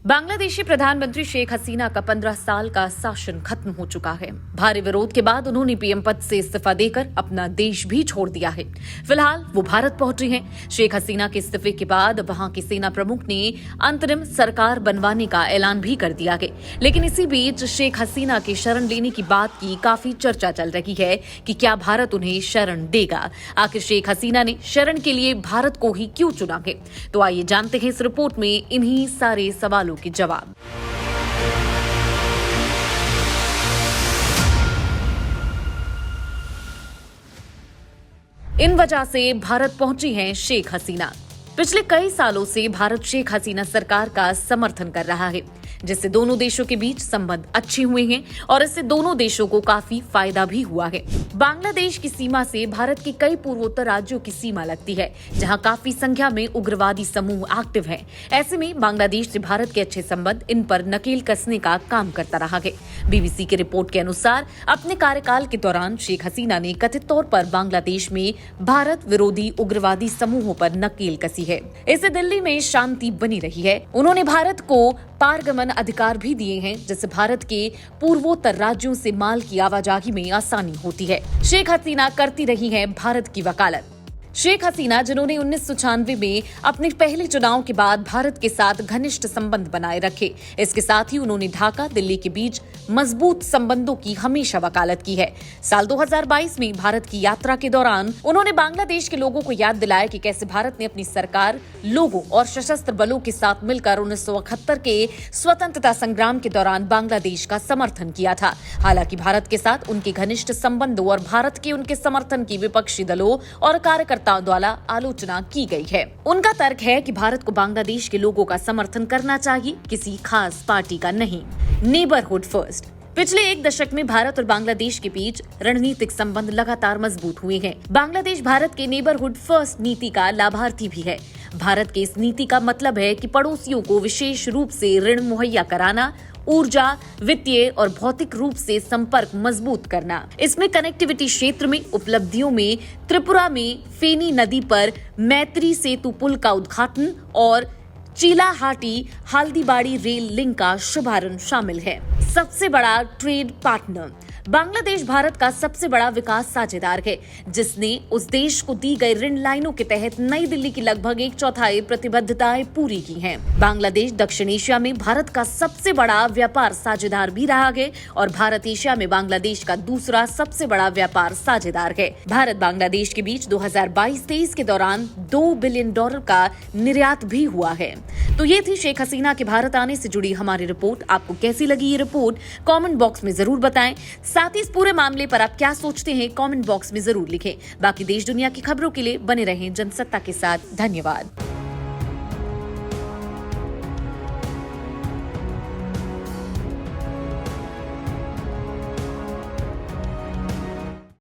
बांग्लादेशी प्रधानमंत्री शेख हसीना का 15 साल का शासन खत्म हो चुका है। भारी विरोध के बाद उन्होंने पीएम पद से इस्तीफा देकर अपना देश भी छोड़ दिया है। फिलहाल वो भारत पहुंची हैं। शेख हसीना के इस्तीफे के बाद वहां की सेना प्रमुख ने अंतरिम सरकार बनवाने का ऐलान भी कर दिया है। लेकिन इसी बीच शेख हसीना के शरण लेने की बात की काफी चर्चा चल रही है कि क्या भारत उन्हें शरण देगा। आखिर शेख हसीना ने शरण के लिए भारत को ही क्यों चुना है, तो आइए जानते हैं इस रिपोर्ट में इन्हीं सारे सवालों के जवाब। इन वजह से भारत पहुंची हैं शेख हसीना। पिछले कई सालों से भारत शेख हसीना सरकार का समर्थन कर रहा है, जिससे दोनों देशों के बीच संबंध अच्छे हुए हैं और इससे दोनों देशों को काफी फायदा भी हुआ है। बांग्लादेश की सीमा से भारत के कई पूर्वोत्तर राज्यों की सीमा लगती है, जहां काफी संख्या में उग्रवादी समूह एक्टिव हैं। ऐसे में बांग्लादेश से भारत के अच्छे संबंध इन पर नकेल कसने का काम करता रहा है। बीबीसी की रिपोर्ट के अनुसार अपने कार्यकाल के दौरान शेख हसीना ने कथित तौर पर बांग्लादेश में भारत विरोधी उग्रवादी समूहों पर नकेल कसी है। इससे दिल्ली में शांति बनी रही है। उन्होंने भारत को पारगमन अधिकार भी दिए हैं, जिससे भारत के पूर्वोत्तर राज्यों से माल की आवाजाही में आसानी होती है। शेख हसीना करती रही हैं भारत की वकालत। शेख हसीना, जिन्होंने 1996 में अपने पहले चुनाव के बाद भारत के साथ घनिष्ठ संबंध बनाए रखे, इसके साथ ही उन्होंने ढाका दिल्ली के बीच मजबूत संबंधों की हमेशा वकालत की है। साल 2022 में भारत की यात्रा के दौरान उन्होंने बांग्लादेश के लोगों को याद दिलाया कि कैसे भारत ने अपनी सरकार, लोगों और सशस्त्र बलों के साथ मिलकर 1971 के स्वतंत्रता संग्राम के दौरान बांग्लादेश का समर्थन किया था। हालांकि भारत के साथ उनके घनिष्ठ संबंधों और भारत के उनके समर्थन की विपक्षी दलों और कार्यकर्ताओं द्वारा आलोचना की गई है। उनका तर्क है कि भारत को बांग्लादेश के लोगों का समर्थन करना चाहिए, किसी खास पार्टी का नहीं। Neighbourhood first. पिछले एक दशक में भारत और बांग्लादेश के बीच रणनीतिक संबंध लगातार मजबूत हुए हैं। बांग्लादेश भारत के नेबरहुड फर्स्ट नीति का लाभार्थी भी है। भारत की इस नीति का मतलब है कि पड़ोसियों को विशेष रूप से ऋण मुहैया कराना, ऊर्जा, वित्तीय और भौतिक रूप से संपर्क मजबूत करना। इसमें कनेक्टिविटी क्षेत्र में उपलब्धियों में त्रिपुरा में फेनी नदी पर मैत्री सेतु पुल का उद्घाटन और चीलाहाटी हल्दीबाड़ी रेल लिंक का शुभारंभ शामिल है। सबसे बड़ा ट्रेड पार्टनर। बांग्लादेश भारत का सबसे बड़ा विकास साझेदार है, जिसने उस देश को दी गई ऋण लाइनों के तहत नई दिल्ली की लगभग 1/4 प्रतिबद्धताएं पूरी की हैं। बांग्लादेश दक्षिण एशिया में भारत का सबसे बड़ा व्यापार साझेदार भी रहा है और भारत एशिया में बांग्लादेश का दूसरा सबसे बड़ा व्यापार साझेदार है। भारत बांग्लादेश के बीच 2022-23 के दौरान $2 बिलियन का निर्यात भी हुआ है। तो ये थी शेख हसीना के भारत आने से जुड़ी हमारी रिपोर्ट। आपको कैसी लगी ये रिपोर्ट कमेंट बॉक्स में जरूर बताएं। साथ ही इस पूरे मामले पर आप क्या सोचते हैं कमेंट बॉक्स में जरूर लिखें। बाकी देश दुनिया की खबरों के लिए बने रहें जनसत्ता के साथ। धन्यवाद।